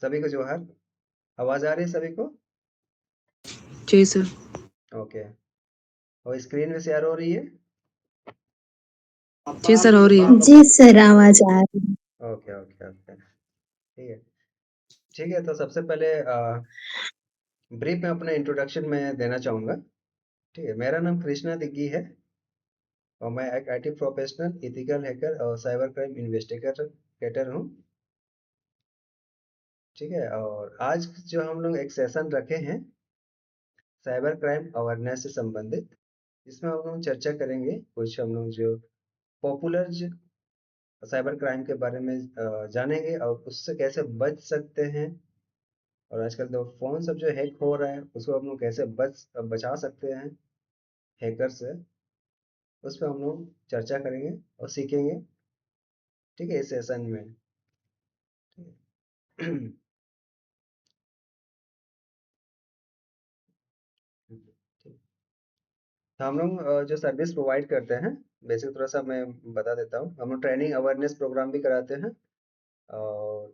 सभी को जोहार। आवाज़ आ रही है सभी को? जी सर। ओके। और स्क्रीन में शेयर हो रही है? जी सर, हो रही है। जी सर, आवाज आ रही है। Okay, okay, okay. ठीक है। ठीक है, तो सबसे पहले ब्रीफ में अपना इंट्रोडक्शन मैं देना चाहूँगा। ठीक है, मेरा नाम कृष्णा दिग्गी है और मैं एक आईटी प्रोफेशनल, एथिकल हैकर और साइबर क्राइम इन्वेस्टिगेटर हूँ। ठीक है, और आज जो हम लोग एक सेशन रखे हैं साइबर क्राइम अवेयरनेस से संबंधित, इसमें हम लोग चर्चा करेंगे कुछ हम लोग जो पॉपुलर साइबर क्राइम के बारे में जानेंगे और उससे कैसे बच सकते हैं। और आजकल तो फ़ोन सब जो हैक हो रहा है उसको हम लोग कैसे बचा सकते हैं हैकर से, उस पर हम लोग चर्चा करेंगे और सीखेंगे। ठीक है, इस सेशन में। ठीक है। तो हम लोग जो सर्विस प्रोवाइड करते हैं, बेसिक थोड़ा सा मैं बता देता हूँ। हम लोग ट्रेनिंग अवेयरनेस प्रोग्राम भी कराते हैं और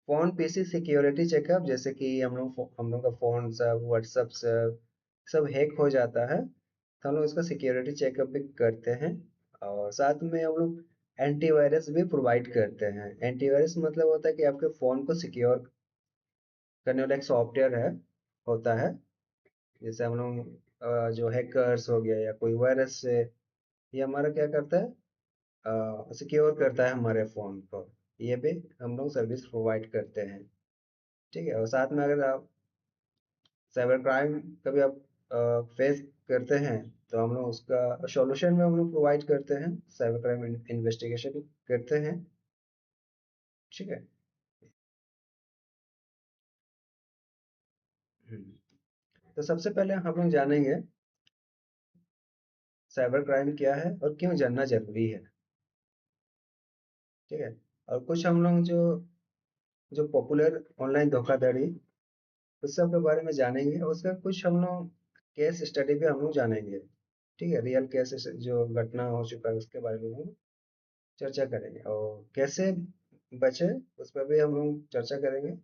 फ़ोन पीसी सिक्योरिटी चेकअप, जैसे कि हम लोग का फ़ोन सब व्हाट्सअप सब हैक हो जाता है, तो हम लोग उसका सिक्योरिटी चेकअप भी करते हैं। और साथ में हम लोग एंटीवायरस भी प्रोवाइड करते हैं। एंटीवायरस मतलब होता है कि आपके फ़ोन को सिक्योर करने वाला एक सॉफ्टवेयर होता है। जैसे हम लोग जो हैकर्स हो गया या कोई वायरस से, ये हमारा क्या करता है, सिक्योर करता है हमारे फ़ोन को। ये भी हम लोग सर्विस प्रोवाइड करते हैं। ठीक है, और साथ में अगर आप साइबर क्राइम कभी आप फेस करते हैं, तो हम लोग उसका सॉल्यूशन में हम लोग प्रोवाइड करते हैं, साइबर क्राइम इन्वेस्टिगेशन करते हैं। ठीक है। तो सबसे पहले हम लोग जानेंगे साइबर क्राइम क्या है और क्यों जानना जरूरी है। ठीक है, और कुछ हम लोग जो जो पॉपुलर ऑनलाइन धोखाधड़ी, उस सब के बारे में जानेंगे और उसका कुछ हम लोग केस स्टडी भी हम लोग जानेंगे। ठीक है, रियल केसेस जो घटना हो चुका है उसके बारे में हम चर्चा करेंगे और कैसे बचे उस पर भी हम लोग चर्चा करेंगे।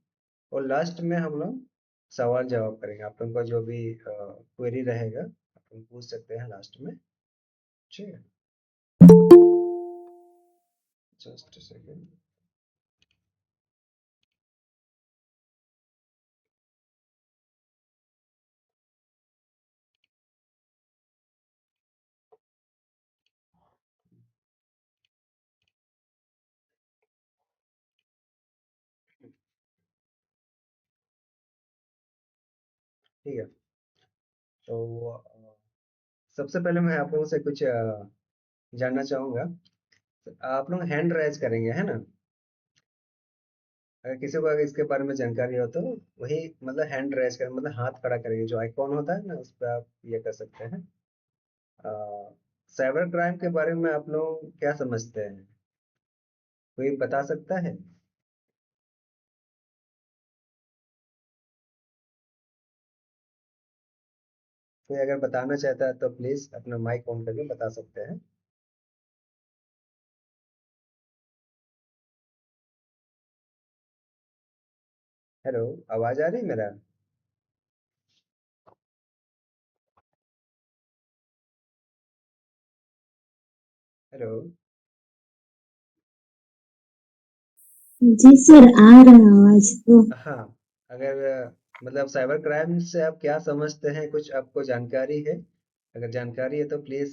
और लास्ट में हम लोग सवाल जवाब करेंगे। आप लोगों का जो भी क्वेरी रहेगा आप लोग पूछ सकते हैं लास्ट में। ठीक है, जस्ट सेकेंड। ठीक है, तो सबसे पहले मैं आप लोगों से कुछ जानना चाहूँगा। आप लोग हैंड रेज करेंगे, है ना? अगर किसी को अगर इसके बारे में जानकारी हो तो वही मतलब हैंड रेज करें, मतलब हाथ खड़ा करेंगे। जो आइकॉन होता है ना उस पर आप ये कर सकते हैं। साइबर क्राइम के बारे में आप लोग क्या समझते हैं? कोई बता सकता है? कोई अगर बताना चाहता है तो प्लीज अपना माइक ऑन करके बता सकते हैं। हेलो, आवाज आ रही है मेरा? हेलो। जी सर, आ रहा है आवाज तो। हाँ, अगर मतलब साइबर क्राइम से आप क्या समझते हैं, कुछ आपको जानकारी है? अगर जानकारी है तो प्लीज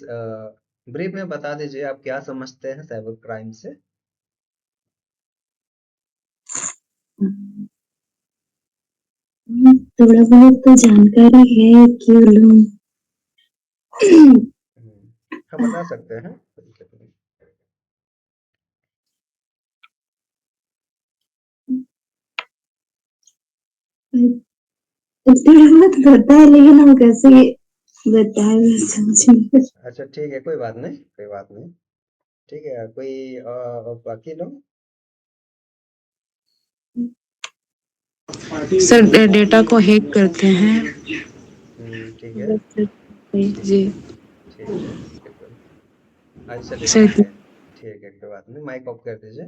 ब्रीफ में बता दीजिए आप क्या समझते हैं साइबर क्राइम से। थोड़ा बहुत तो जानकारी है कि लोग हाँ, बता सकते हैं, कोई दिक्कत नहीं। थोड़ा बहुत पता है, लेकिन हम कैसे बताए समझेंगे। अच्छा ठीक है, कोई बात नहीं, कोई बात नहीं। ठीक है, कोई बाकी लोग? सर, डेटा को हैक करते हैं। ठीक है, जी ठीक है, बिल्कुल। अच्छा चलिए, सर। ठीक है। ठीक है, कोई बात नहीं, माइक ऑफ कर दीजिए।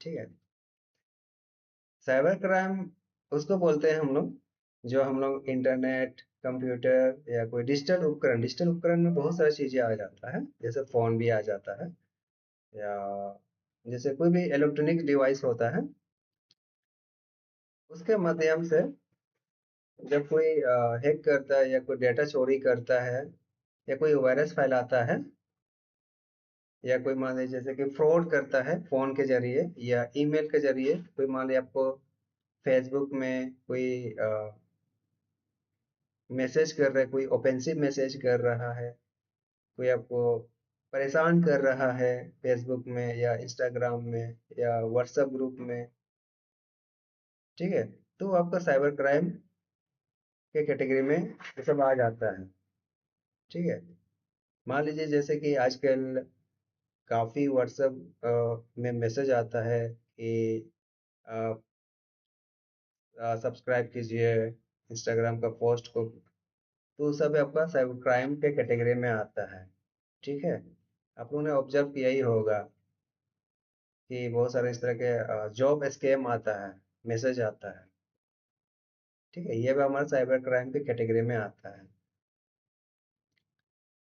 ठीक है। साइबर क्राइम उसको बोलते हैं हम लोग, जो हम लोग इंटरनेट, कंप्यूटर या कोई डिजिटल उपकरण में बहुत सारी चीजें आ जाता है, जैसे फोन भी आ जाता है, या जैसे कोई भी इलेक्ट्रॉनिक डिवाइस होता है, उसके माध्यम से जब कोई हैक करता है या कोई डेटा चोरी करता है या कोई वायरस फैलाता है, या कोई मान लीजिए जैसे कि फ्रॉड करता है फोन के जरिए या ईमेल के जरिए, कोई मान लीजिए आपको फेसबुक में कोई मैसेज कर रहा है, कोई ऑफेंसिव मैसेज कर रहा है, कोई आपको परेशान कर रहा है फेसबुक में या इंस्टाग्राम में या व्हाट्सएप ग्रुप में, ठीक है, तो आपका साइबर क्राइम के कैटेगरी में ये सब आ जाता है, ठीक है। मान लीजिए जैसे कि आजकल काफ़ी व्हाट्सएप में मैसेज आता है कि आप सब्सक्राइब कीजिए इंस्टाग्राम का पोस्ट को, तो सब आपका साइबर क्राइम के कैटेगरी में आता है, ठीक है। आप लोगों ने ऑब्जर्व किया ही होगा कि बहुत सारे इस तरह के जॉब स्कैम आता है, मैसेज आता है, ठीक है, ये भी हमारे साइबर क्राइम के कैटेगरी में आता है।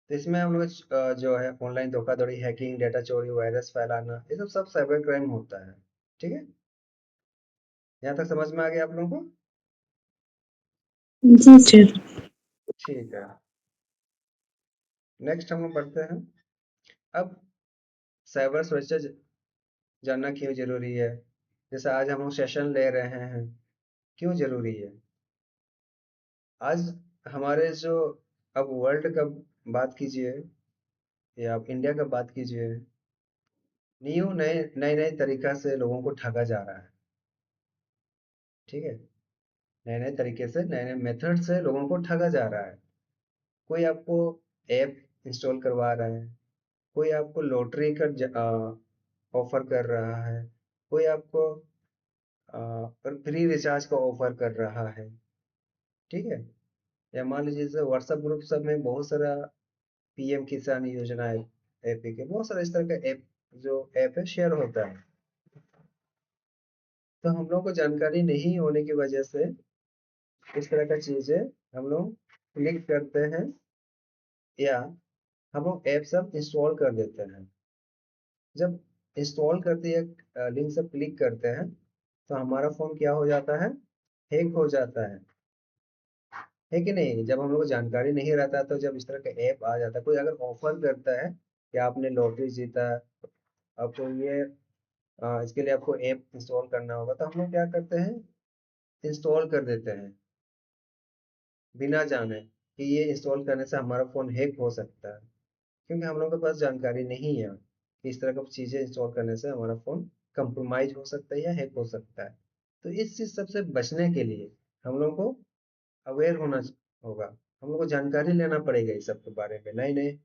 तो इसमें हम लोग जो है ऑनलाइन धोखाधड़ी, हैकिंग, डेटा चोरी, वायरस फैलाना, ये सब सब साइबर क्राइम होता है, ठीक है। यहाँ तक समझ में आ गया आप लोगों को? जी जी सर। ठीक है, नेक्स्ट हम लोग बढ़ते हैं। अब साइबर सुरक्षा जानना क्यों जरूरी है, जैसे आज हम लोग सेशन ले रहे हैं, क्यों जरूरी है? आज हमारे जो, अब वर्ल्ड का बात कीजिए या आप इंडिया का बात कीजिए, न्यू नए नए नए तरीका से लोगों को ठगा जा रहा है, ठीक है, नए नए तरीके से, नए नए मेथड से लोगों को ठगा जा रहा है। कोई आपको ऐप इंस्टॉल करवा रहा है, कोई आपको लॉटरी का ऑफर कर रहा है, कोई आपको फ्री रिचार्ज का ऑफर कर रहा है, ठीक है। या मान लीजिए जैसे व्हाट्सएप ग्रुप सब में बहुत सारा पीएम किसान योजना ऐप के बहुत सारा इस तरह का ऐप, जो ऐप है शेयर होता है, तो हम लोग को जानकारी नहीं होने की वजह से इस तरह का चीजें हम लोग क्लिक करते हैं, या हम लोग ऐप सब इंस्टॉल कर देते हैं। जब इंस्टॉल करते हैं, लिंक सब क्लिक करते हैं, तो हमारा फोन क्या हो जाता है, हैक हो जाता है कि नहीं? जब हम लोग को जानकारी नहीं रहता, तो जब इस तरह का ऐप आ जाता है, कोई अगर ऑफर करता है कि आपने लॉटरी जीता, आपको ये इसके लिए आपको ऐप इंस्टॉल करना होगा, तो हम लोग क्या करते हैं, इंस्टॉल कर देते हैं बिना जाने कि ये इंस्टॉल करने से हमारा फ़ोन हैक हो सकता है, क्योंकि हम लोग के पास जानकारी नहीं है कि इस तरह की चीज़ें इंस्टॉल करने से हमारा फ़ोन कंप्रोमाइज़ हो सकता है या हैक हो सकता है। तो इस चीज़ सबसे बचने के लिए हम लोगों को अवेयर होना होगा, हम लोग को जानकारी लेना पड़ेगा इस सब के बारे में, नए-नए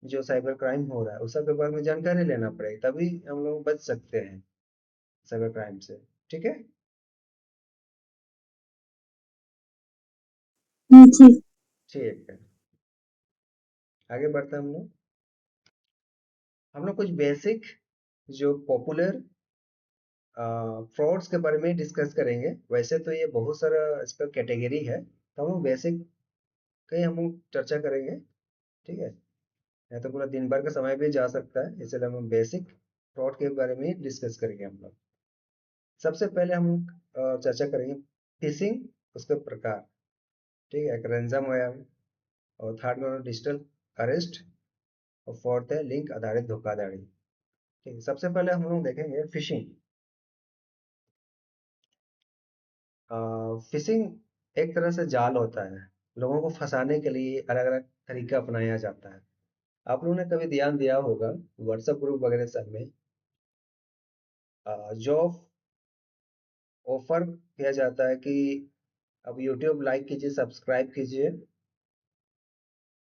जो साइबर क्राइम हो रहा है उस सब के बारे में जानकारी लेना पड़ेगा, तभी हम लोग बच सकते हैं साइबर क्राइम से, ठीक है? जी। ठीक है, आगे बढ़ते हैं हम लोग। हम लोग कुछ बेसिक जो पॉपुलर फ्रॉड्स के बारे में डिस्कस करेंगे। वैसे तो ये बहुत सारा इसका कैटेगरी है, तो हम लोग बेसिक का ही हम लोग चर्चा करेंगे, ठीक है। नहीं तो पूरा दिन भर का समय भी जा सकता है, इसलिए हम लोग बेसिक फ्रॉड के बारे में ही डिस्कस करेंगे हम लोग। सबसे पहले हम लोग चर्चा करेंगे फिशिंग, उसके प्रकार, ठीक है, एक रैंसमवेयर, और थर्ड में डिजिटल अरेस्ट, और फोर्थ है लिंक आधारित धोखाधड़ी, ठीक है। सबसे पहले हम लोग देखेंगे फिशिंग। फिशिंग एक तरह से जाल होता है, लोगों को फंसाने के लिए अलग अलग तरीका अपनाया जाता है। आप लोगों ने कभी ध्यान दिया होगा व्हाट्सएप ग्रुप वगैरह सब में जो ऑफर किया जाता है कि अब यूट्यूब लाइक कीजिए, सब्सक्राइब कीजिए,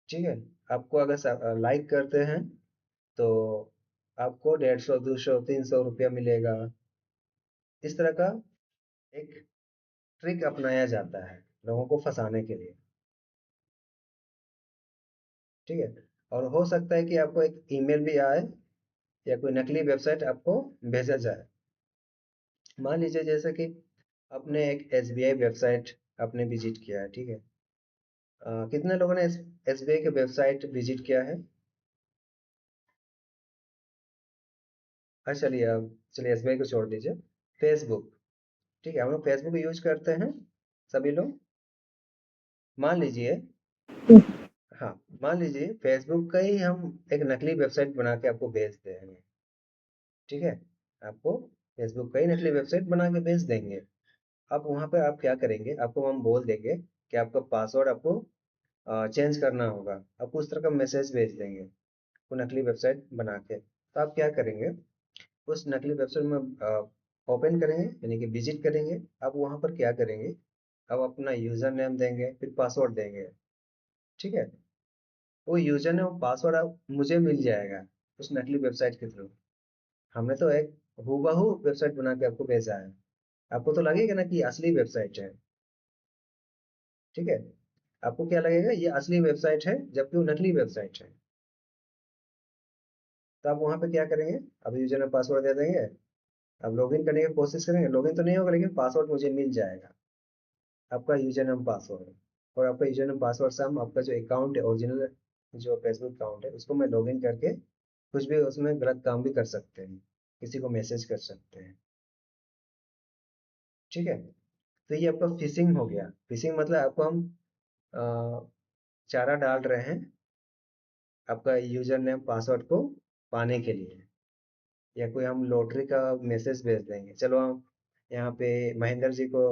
ठीक है, आपको अगर लाइक करते हैं तो आपको 150, 200, 300 रुपया मिलेगा। इस तरह का एक ट्रिक अपनाया जाता है लोगों को फंसाने के लिए, ठीक है। और हो सकता है कि आपको एक ईमेल भी आए या कोई नकली वेबसाइट आपको भेजा जाए। मान लीजिए जैसे कि आपने एक एसबीआई वेबसाइट आपने विजिट किया है, ठीक है। कितने लोगों ने एसबीआई के वेबसाइट विजिट किया है? चलिए अब चलिए एसबीआई को छोड़ दीजिए। फेसबुक, ठीक है, हम लोग फेसबुक यूज करते हैं सभी लोग। मान लीजिए, हाँ, मान लीजिए फेसबुक का ही हम एक नकली वेबसाइट बना के आपको भेज देंगे, ठीक है। आपको फेसबुक का ही नकली वेबसाइट बना के भेज देंगे। अब वहाँ पे आप क्या करेंगे, आपको हम बोल देंगे कि आपका पासवर्ड आपको चेंज करना होगा। आपको उस तरह का मैसेज भेज देंगे वो नकली वेबसाइट बना के। तो आप क्या करेंगे, उस नकली वेबसाइट में ओपन करेंगे, यानी कि विजिट करेंगे। आप वहाँ पर क्या करेंगे, आप अपना यूजर नेम देंगे, फिर पासवर्ड देंगे, ठीक है। वो यूजर नेम और पासवर्ड आप मुझे मिल जाएगा उस नकली वेबसाइट के थ्रू। हमने तो एक हूबहू वेबसाइट बना के आपको भेजा है। आपको तो लगेगा ना कि असली वेबसाइट है, ठीक है। आपको क्या लगेगा, ये असली वेबसाइट है, जबकि वो नकली वेबसाइट है। तो आप वहाँ पे क्या करेंगे, अब यूजर नेम पासवर्ड दे देंगे। अब लॉगिन करने की कोशिश करेंगे, लॉगिन तो नहीं होगा लेकिन पासवर्ड मुझे मिल जाएगा, आपका यूजर नेम पासवर्ड। और आपका यूजर नेम पासवर्ड से हम आपका जो अकाउंट है, ओरिजिनल जो फेसबुक अकाउंट है, उसको मैं लॉगिन करके कुछ भी उसमें गलत काम भी कर सकते हैं, किसी को मैसेज कर सकते हैं, ठीक है। तो ये आपका फिशिंग हो गया। फिशिंग मतलब आपको हम अ, चारा डाल रहे हैं आपका यूजर नेम पासवर्ड को पाने के लिए। या कोई हम लॉटरी का मैसेज भेज देंगे, चलो हम यहाँ पे महेंद्र जी को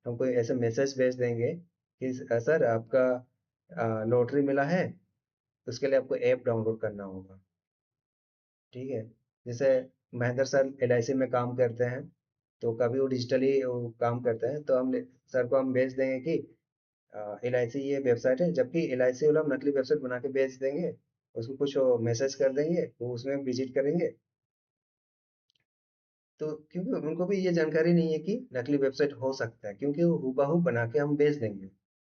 हम कोई ऐसे मैसेज भेज देंगे कि सर आपका लॉटरी मिला है, उसके लिए आपको ऐप डाउनलोड करना होगा, ठीक है। जैसे महेंद्र सर एलआईसी में काम करते हैं, तो कभी वो डिजिटली वो काम करते हैं, तो हम सर को हम भेज देंगे कि एलआईसी ये वेबसाइट है, जबकि एलआईसी वाला हम नकली वेबसाइट बना के भेज देंगे। उसको कुछ मैसेज कर देंगे, वो उसमें विजिट करेंगे। तो क्योंकि उनको भी ये जानकारी नहीं है कि नकली वेबसाइट हो सकता है, क्योंकि वो हूबहू बना के हम भेज देंगे।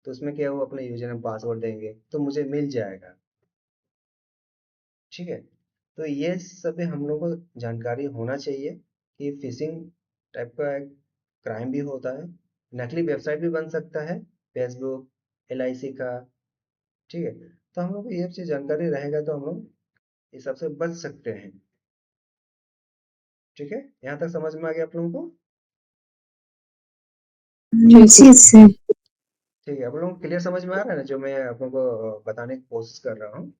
तो उसमें क्या, वो अपने यूजर नेम पासवर्ड देंगे तो मुझे मिल जाएगा, ठीक है। तो ये सब हम लोगों को जानकारी होना चाहिए कि फिशिंग टाइप का एक क्राइम भी होता है, नकली वेबसाइट भी बन सकता है, फेसबुक, एलआईसी का, ठीक है। तो हम लोग को ये चीज जानकारी रहेगा तो हम लोग इस सबसे बच सकते हैं, ठीक है। यहाँ तक समझ में आ गया आप लोगों को? जी जी सर। सर। ठीक है, आप लोगों को क्लियर समझ में आ रहा है ना जो मैं आप लोगों को बताने की कोशिश कर रहा हूँ?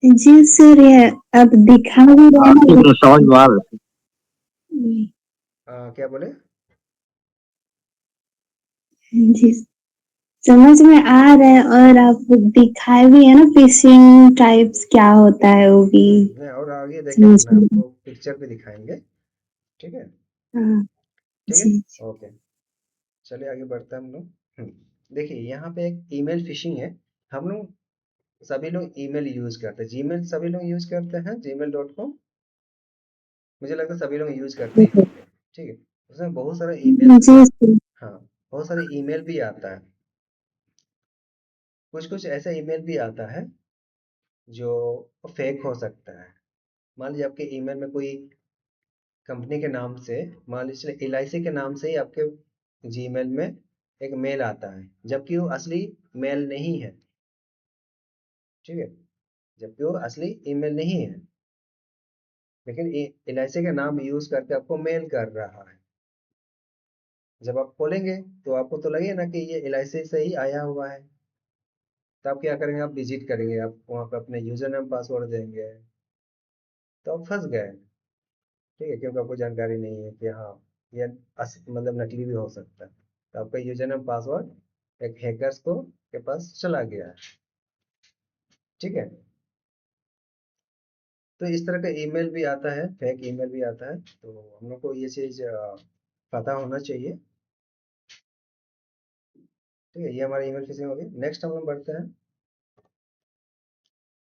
जी सर, ये अब दिखा भी रहा है तो समझ में आ रहा है। क्या बोले? जी, समझ में आ रहा है, और आप दिखाए भी है ना फिशिंग टाइप्स क्या होता है वो भी मैं और आगे देखेंगे समझ ना, में। आपको पिक्चर भी दिखाएंगे, ठीक है। हाँ ठीक है, जी। ओके। चलिए आगे बढ़ते हैं हम लोग। देखिए यहाँ पे एक ईमेल फिशिंग है। हम लोग सभी लोग ईमेल यूज करते हैं, जीमेल सभी लोग यूज करते हैं, gmail.com। मुझे लगता है सभी लोग यूज करते ही होंगे, ठीक है। उसमें बहुत सारा ईमेल भी जी आ, सर। हाँ, बहुत सारे ईमेल भी आता है। कुछ कुछ ऐसा ईमेल भी आता है जो फेक हो सकता है। मान लीजिए आपके ईमेल में कोई कंपनी के नाम से, मान लीजिए एलआईसी के नाम से ही आपके जीमेल में एक मेल आता है, जबकि वो असली मेल नहीं है, ठीक है। जबकि वो असली ईमेल नहीं है, लेकिन एलआईसी का नाम यूज करके आपको मेल कर रहा है। जब आप खोलेंगे तो आपको तो लगेगा ना कि ये एलआईसी से ही आया हुआ है। तो आप क्या करेंगे, आप विजिट करेंगे, आप वहाँ पे अपने यूजर नेम पासवर्ड देंगे, तो आप फंस गए, ठीक है। क्योंकि आपको जानकारी नहीं है कि हाँ ये मतलब नकली भी हो सकता है। तो आपका यूजर नेम पासवर्ड एक हैकर्स को के पास चला गया है, ठीक है। तो इस तरह का ईमेल भी आता है, फेक ईमेल भी आता है, तो हम लोग को ये चीज पता होना चाहिए, ठीक है। ये हमारा ईमेल फिशिंग हो गई। नेक्स्ट हम लोग बढ़ते हैं।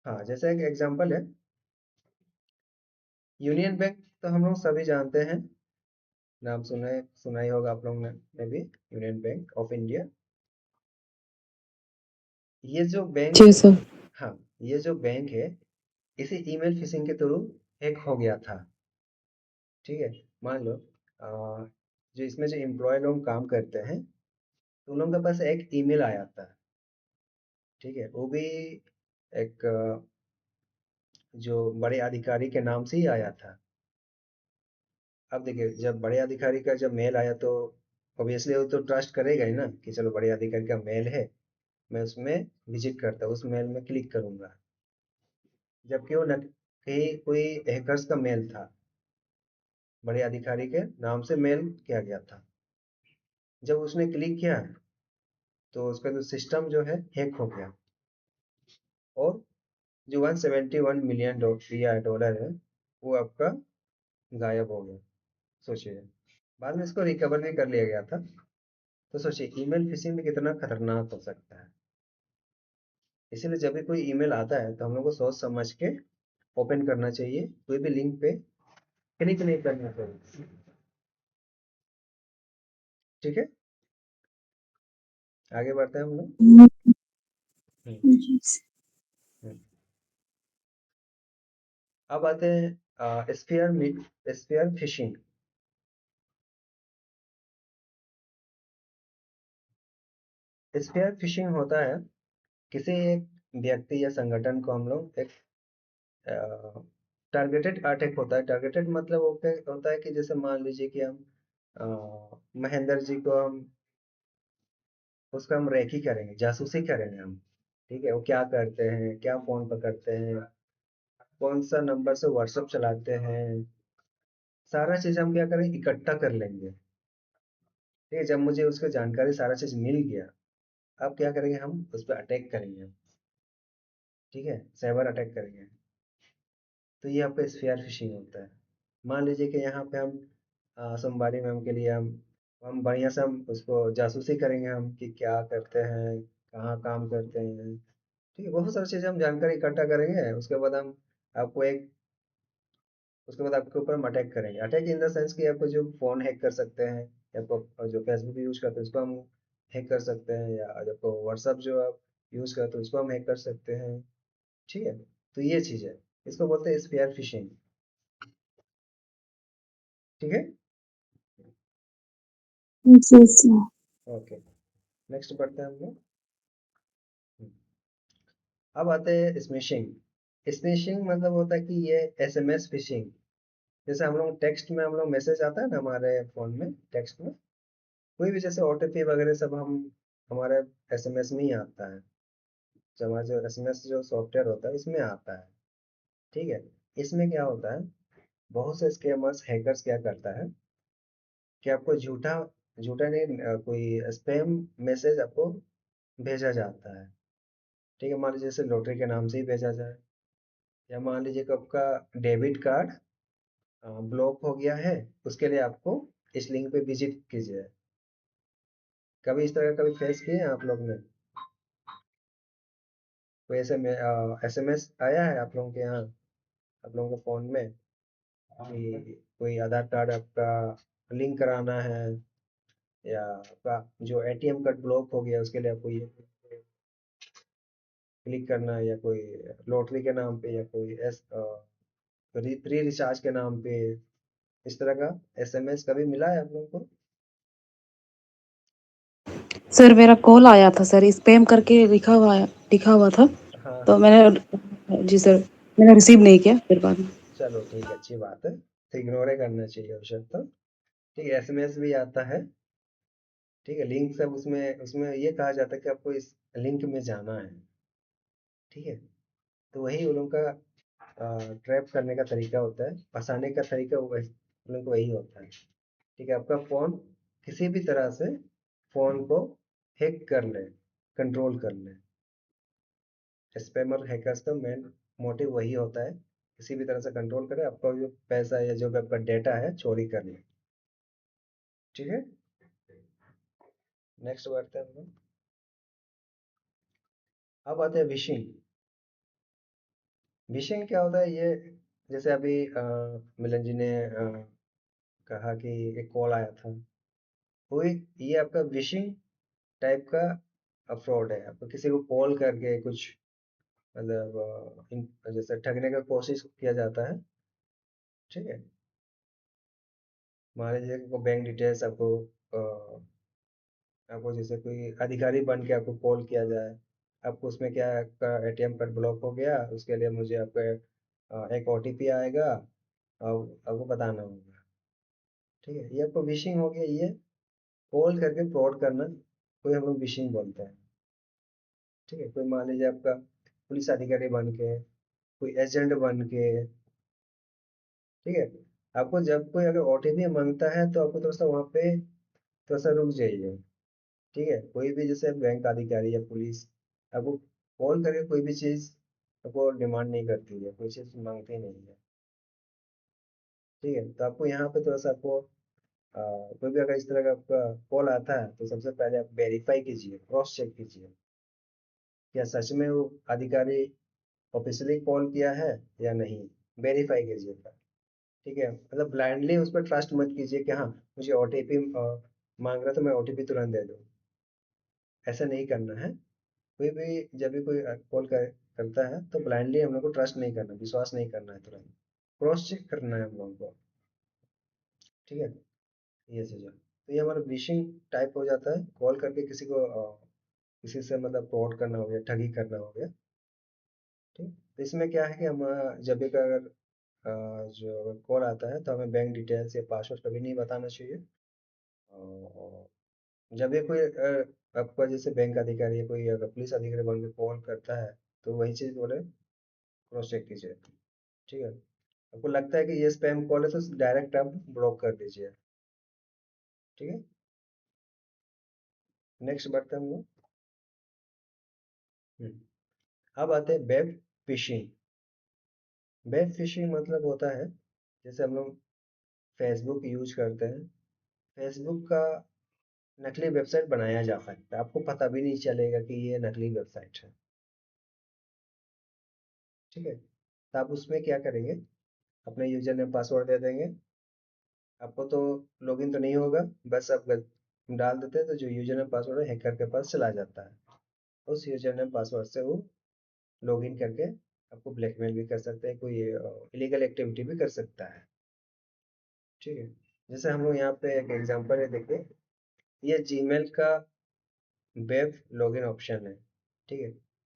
हाँ, जैसे एक एग्जांपल है यूनियन बैंक, तो हम लोग सभी जानते हैं, नाम सुना ही होगा आप लोगों ने भी, यूनियन बैंक ऑफ इंडिया। ये जो बैंक जी है, सर। हाँ, ये जो बैंक है, इसी ईमेल फिशिंग के थ्रू हैक हो गया था, ठीक है। मान लो जो इसमें जो एम्प्लॉय लोग काम करते हैं, तो उन लोगों के पास एक ईमेल आया था, ठीक है? वो भी एक जो बड़े अधिकारी के नाम से ही आया था। अब देखिए, जब बड़े अधिकारी का जब मेल आया तो ऑब्वियसली वो तो ट्रस्ट करेगा ही ना कि चलो बड़े अधिकारी का मेल है, मैं उसमें विजिट करता हूँ, उस मेल में क्लिक करूंगा। जबकि वो न कहीं कोई हैकर्स का मेल था, बड़े अधिकारी के नाम से मेल किया गया था। जब उसने क्लिक किया तो उसका जो सिस्टम जो है हैक हो गया, और जो 171 मिलियन डॉलर है वो आपका गायब हो गया। सोचिए, बाद में इसको रिकवर भी कर लिया गया था। तो सोचिए ईमेल फिशिंग भी कितना खतरनाक हो सकता है। इसीलिए जब भी कोई ईमेल आता है तो हम लोग को सोच समझ के ओपन करना चाहिए, कोई भी लिंक पे क्लिक नहीं करना चाहिए। ठीक है, आगे बढ़ते हैं हम लोग। हम्म, जी हम्म। अब आते हैं स्फीयर फिशिंग। स्फीयर फिशिंग होता है किसी एक व्यक्ति या संगठन को हम लोग एक टारगेटेड अटैक होता है। टारगेटेड मतलब वो क्या होता है कि जैसे मान लीजिए कि हम महेंद्र जी को हम उसका हम रेकी करेंगे, जासूसी करेंगे हम। ठीक है, वो क्या करते हैं, क्या फोन पकड़ते हैं, कौन सा नंबर से व्हाट्सएप चलाते हैं, सारा चीज हम क्या करेंगे, इकट्ठा कर लेंगे। ठीक है, जब मुझे उसकी जानकारी सारा चीज मिल गया, अब क्या करेंगे, हम उस पर अटैक करेंगे। ठीक है, साइबर अटैक करेंगे। तो ये आपका स्फीयर फिशिंग होता है। मान लीजिए कि यहाँ पे हम सोमवारी मैम के लिए हम बढ़िया से हम उसको जासूसी करेंगे हम कि क्या करते हैं, कहाँ काम करते हैं। ठीक है, बहुत सारी चीज़ें हम जानकारी इकट्ठा करेंगे। आपको एक उसके बाद आपके ऊपर हम अटैक करेंगे। अटैक इन द सेंस कि आपको जो फ़ोन हैक कर सकते हैं, या आपको जो फेसबुक यूज़ करते हैं उसको हम हैक कर सकते हैं, या आपको व्हाट्सअप जो आप यूज़ करते हैं उसको हम हैक कर सकते हैं। ठीक है, तो ये चीज़ है, इसको बोलते हैं स्पेयर फिशिंग। ठीक है, जी सर। ओके, नेक्स्ट बढ़ते हैं हम लोग। अब आते हैं स्मिशिंग। स्मिशिंग मतलब होता है कि ये एसएमएस फिशिंग। जैसे हम लोग टेक्स्ट में, हम लोग मैसेज आता है ना हमारे फोन में, टेक्स्ट में कोई भी जैसे ओटीपी वगैरह सब हम हमारे एसएमएस में ही आता है। जो हमारा जो एसएमएस जो सॉफ्टवेयर होता है इसमें आता है। ठीक है, इसमें क्या होता है, बहुत से स्कैमर्स हैकर्स क्या करता है कि आपको झूठा झूठा नहीं, कोई स्पैम मैसेज आपको भेजा जाता है। ठीक है, मान लीजिए जैसे लॉटरी के नाम से ही भेजा जाए, या मान लीजिए कि आपका डेबिट कार्ड ब्लॉक हो गया है, उसके लिए आपको इस लिंक पे विजिट कीजिए। कभी इस तरह कभी फेस किए हैं आप लोग ने? कोई ऐसे में एसएमएस आया है आप लोगों के यहाँ, आप लोगों के फोन में, कि कोई आधार कार्ड आपका लिंक कराना है, या आपका जो एटीएम कार्ड ब्लॉक हो गया उसके लिए आपको ये क्लिक करना है, या कोई लॉटरी के नाम पे, या कोई प्री रिचार्ज के नाम पे, इस तरह का एसएमएस कभी मिला है आप लोगों को? सर मेरा कॉल आया था सर, स्पैम करके लिखा हुआ था, हाँ तो हाँ, मैंने, जी सर, मैंने रिसीव नहीं किया फिर बाद में। चलो ठीक है, अच्छी बात है, तो इग्नोर ही करना चाहिए आवश्यकता। ठीक है, एसएमएस भी आता है। ठीक है, लिंक सब उसमें उसमें ये कहा जाता है कि आपको इस लिंक में जाना है। ठीक है, तो वही उन लोगों का ट्रैप करने का तरीका होता है, फंसाने का तरीका वही उन लोगों को वही होता है। ठीक है, आपका फोन किसी भी तरह से फोन को हैक कर ले, कंट्रोल कर ले। स्पैमर हैकर्स का मेन मोटिव वही होता है, किसी भी तरह से कंट्रोल करे, आपका जो पैसा या जो भी आपका डेटा है चोरी कर ले। ठीक है, नेक्स्ट बढ़ते हैं हम लोग। अब आते हैं विशिंग। विशिंग क्या होता है ये, जैसे अभी मिलन जी ने कहा कि एक कॉल आया था, कोई ये आपका विशिंग टाइप का फ्रॉड है। आपको किसी को कॉल करके कुछ मतलब जैसे ठगने का कोशिश किया जाता है। ठीक है, मान लीजिए आपको बैंक डिटेल्स आपको जैसे कोई अधिकारी बन के आपको कॉल किया जाए, आपको उसमें क्या है, आपका एटीएम कार्ड ब्लॉक हो गया, उसके लिए मुझे आपका एक ओटीपी आएगा और आपको बताना होगा। ठीक है, ये आपको विशिंग हो गया। ये कॉल करके फ्रॉड करना, कोई हम लोग विशिंग बोलते हैं। ठीक है, कोई मान लीजिए आपका पुलिस अधिकारी बन के, कोई एजेंट बन के, ठीक है, आपको जब कोई अगर ओटीपी मांगता है तो आपको थोड़ा सा वहाँ पे थोड़ा सा रुक जाइए। ठीक है, कोई भी जैसे बैंक अधिकारी या पुलिस आपको कॉल करके कोई भी चीज़ आपको डिमांड नहीं करती है, कोई चीज़ मांगती नहीं है। ठीक है, तो आपको यहाँ पे थोड़ा सा आपको कोई भी अगर इस तरह का आपका कॉल आता है तो सबसे पहले आप वेरीफाई कीजिए, क्रॉस चेक कीजिए, क्या सच में वो अधिकारी ऑफिशियली कॉल किया है या नहीं। वेरीफाई कीजिए पहले। ठीक है, मतलब ब्लाइंडली उस पर ट्रस्ट मत कीजिए कि हाँ मुझे ओटीपी मांग रहा है तो मैं ओटीपी तुरंत दे दूँ। ऐसा नहीं करना है। कोई भी जब भी कोई कॉल करता है तो ब्लाइंडली हम लोग को ट्रस्ट नहीं करना, विश्वास नहीं करना है, तुरंत क्रॉस चेक करना है हम लोगों को। ठीक है, ये चीज़ है। तो ये हमारा विशिंग टाइप हो जाता है, कॉल करके किसी को किसी से मतलब फ्रॉड करना हो गया, ठगी करना हो गया। ठीक, तो इसमें क्या है कि हम जब भी अगर जो कॉल आता है तो हमें बैंक डिटेल्स या पासवर्ड कभी नहीं बताना चाहिए। और जब भी कोई आपका जैसे बैंक अधिकारी या कोई अगर पुलिस अधिकारी बन के कॉल करता है तो वही चीज़ बोले, क्रॉस चेक कीजिए। ठीक है, आपको लगता है कि ये स्पैम कॉल है तो डायरेक्ट आप ब्लॉक कर दीजिए। ठीक है, नेक्स्ट बढ़ते हैं हम लोग। अब आते हैं वेब फिशिंग। वेब फिशिंग मतलब होता है, जैसे हम लोग फेसबुक यूज करते हैं, फेसबुक का नकली वेबसाइट बनाया जा सकता है, आपको पता भी नहीं चलेगा कि ये नकली वेबसाइट है। ठीक है, तो आप उसमें क्या करेंगे, अपने यूजर नेम पासवर्ड दे देंगे। आपको तो लॉगिन तो नहीं होगा, बस आप डाल देते हैं तो जो यूजर नेम पासवर्ड है हैकर के पास चला जाता है। उस यूजर नेम पासवर्ड से वो लॉगिन करके आपको ब्लैकमेल भी कर सकते हैं, कोई इलीगल एक्टिविटी भी कर सकता है। ठीक है, जैसे हम लोग यहाँ पे एक एग्जांपल है, देखिए ये जीमेल का वेब लॉगिन ऑप्शन है। ठीक है,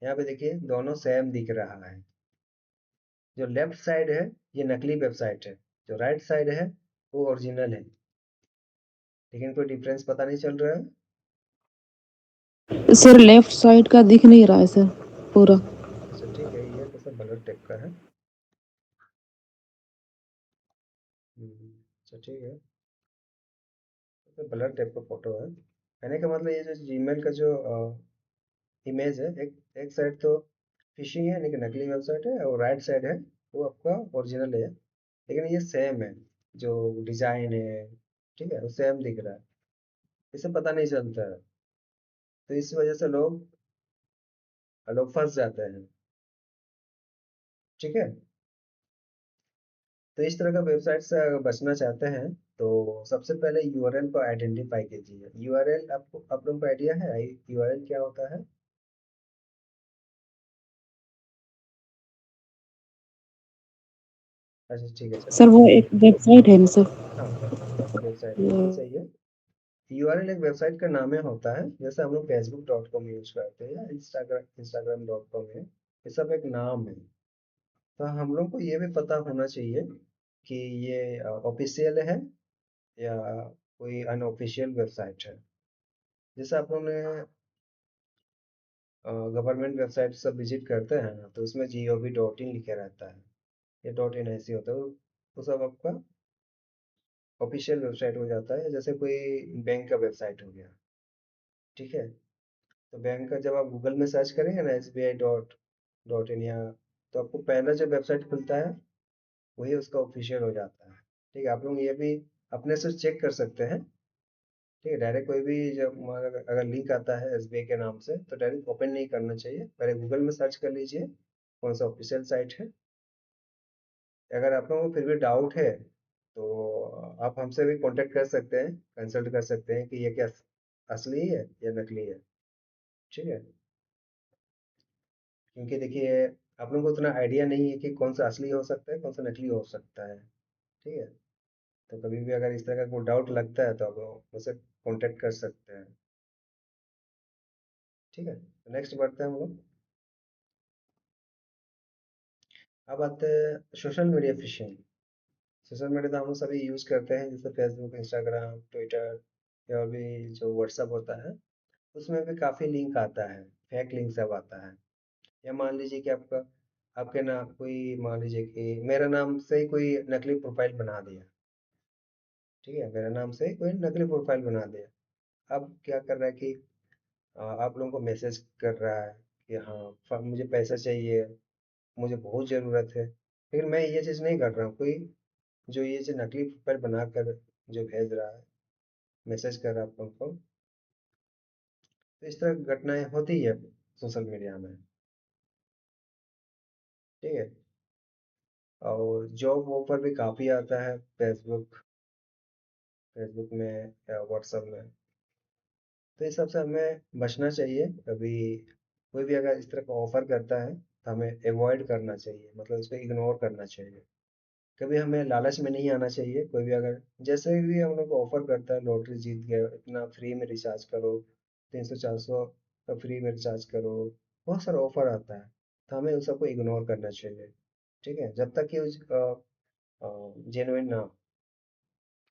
यहाँ पे देखिए दोनों सेम दिख रहा है। जो लेफ्ट साइड है ये नकली वेबसाइट है, जो राइट साइड है वो ओरिजिनल है। लेकिन कोई डिफरेंस पता नहीं चल रहा है। सर लेफ्ट साइड का दिख नहीं रहा है सर पूरा। अच्छा ठीक है, ये तो सब ब्लर टाइप का है। अच्छा ठीक है, तो ब्लर टाइप का फोटो है। कहने का मतलब ये जो जीमेल का जो इमेज है, एक साइड तो फिशिंग है लेकिन नकली वेबसाइट है, और राइट साइड है वो आपका ओरिजिनल है, लेकिन ये सेम है, जो डिजाइन है, ठीक है, वो सेम दिख रहा है। इसे पता नहीं चलता है, तो इस वजह से लोग लोग फंस जाते हैं। ठीक है, तो इस तरह का वेबसाइट से अगर बचना चाहते हैं तो सबसे पहले यूआरएल को आइडेंटिफाई कीजिए। यूआरएल आपको, आप लोगों को आइडिया है यूआरएल क्या होता है? अच्छा ठीक है, चलिए। सर वो एक वेबसाइट है ना सर। हाँ, वेबसाइट बिल्कुल सही है। यूआरएल एक वेबसाइट का नाम है, होता है, जैसे हम लोग facebook.com यूज करते हैं या instagram.com है, ये सब एक नाम है। तो हम लोग को ये भी पता होना चाहिए कि ये ऑफिशियल है या कोई अनऑफिशियल वेबसाइट है। जैसे आप लोगों ने गवर्नमेंट वेबसाइट सब विजिट करते हैं ना, तो उसमें gov.in लिखे रहता है, ये डॉट इन ऐसे होता है, वो सब आपका ऑफिशियल वेबसाइट हो जाता है। जैसे कोई बैंक का वेबसाइट हो गया, ठीक है, तो बैंक का जब आप गूगल में सर्च करेंगे ना SBI.in या, तो आपको पहला जो वेबसाइट खुलता है वही उसका ऑफिशियल हो जाता है। ठीक है, आप लोग ये भी अपने से चेक कर सकते हैं। ठीक है, डायरेक्ट कोई भी जब अगर लिंक आता है एसबीआई के नाम से तो डायरेक्ट ओपन नहीं करना चाहिए, पहले गूगल में सर्च कर लीजिए कौन सा ऑफिशियल साइट है। अगर आप लोगों को फिर भी डाउट है तो आप हमसे भी कांटेक्ट कर सकते हैं, कंसल्ट कर सकते हैं कि ये क्या असली है या नकली है। ठीक है, क्योंकि देखिए आप लोगों को उतना आइडिया नहीं है कि कौन सा असली हो सकता है, कौन सा नकली हो सकता है। ठीक है, तो कभी भी अगर इस तरह का कोई डाउट लगता है तो आप मुझसे कांटेक्ट कर सकते हैं। ठीक है, नेक्स्ट बढ़ते हैं हम लोग। अब आते हैं social media fishing. Social media तो हम लोग सभी यूज करते हैं, जैसे फेसबुक, इंस्टाग्राम, ट्विटर या और भी जो व्हाट्सअप होता है, उसमें भी काफी लिंक आता है, फेक लिंक सब आता है। या मान लीजिए कि आपका आपके ना कोई, मान लीजिए कि मेरा नाम से ही कोई नकली प्रोफाइल बना दिया। ठीक है, मेरा नाम से कोई नकली प्रोफाइल बना दिया। अब क्या कर रहा है कि आप लोगों को मैसेज कर रहा है कि हाँ, मुझे पैसा चाहिए, मुझे बहुत ज़रूरत है। लेकिन मैं ये चीज़ नहीं कर रहा हूँ। कोई जो ये जो नकली प्रोफाइल बनाकर जो भेज रहा है, मैसेज कर रहा है आप लोगों को, तो इस तरह की घटनाएं होती है सोशल मीडिया में। ठीक है, और जॉब ऑफर भी काफ़ी आता है फेसबुक फेसबुक में या व्हाट्सएप में। तो इस सबसे हमें बचना चाहिए। कभी कोई भी अगर इस तरह का ऑफर करता है तो हमें अवॉइड करना चाहिए, मतलब इसको इग्नोर करना चाहिए। कभी हमें लालच में नहीं आना चाहिए। कोई भी अगर जैसे भी हम लोग को ऑफर करता है, लॉटरी जीत गए, इतना फ्री में रिचार्ज करो, 300 400 का फ्री में रिचार्ज करो, बहुत सारा ऑफर आता है, तो हमें उस सबको इग्नोर करना चाहिए। ठीक है, जब तक कि उस जेन्युइन ना,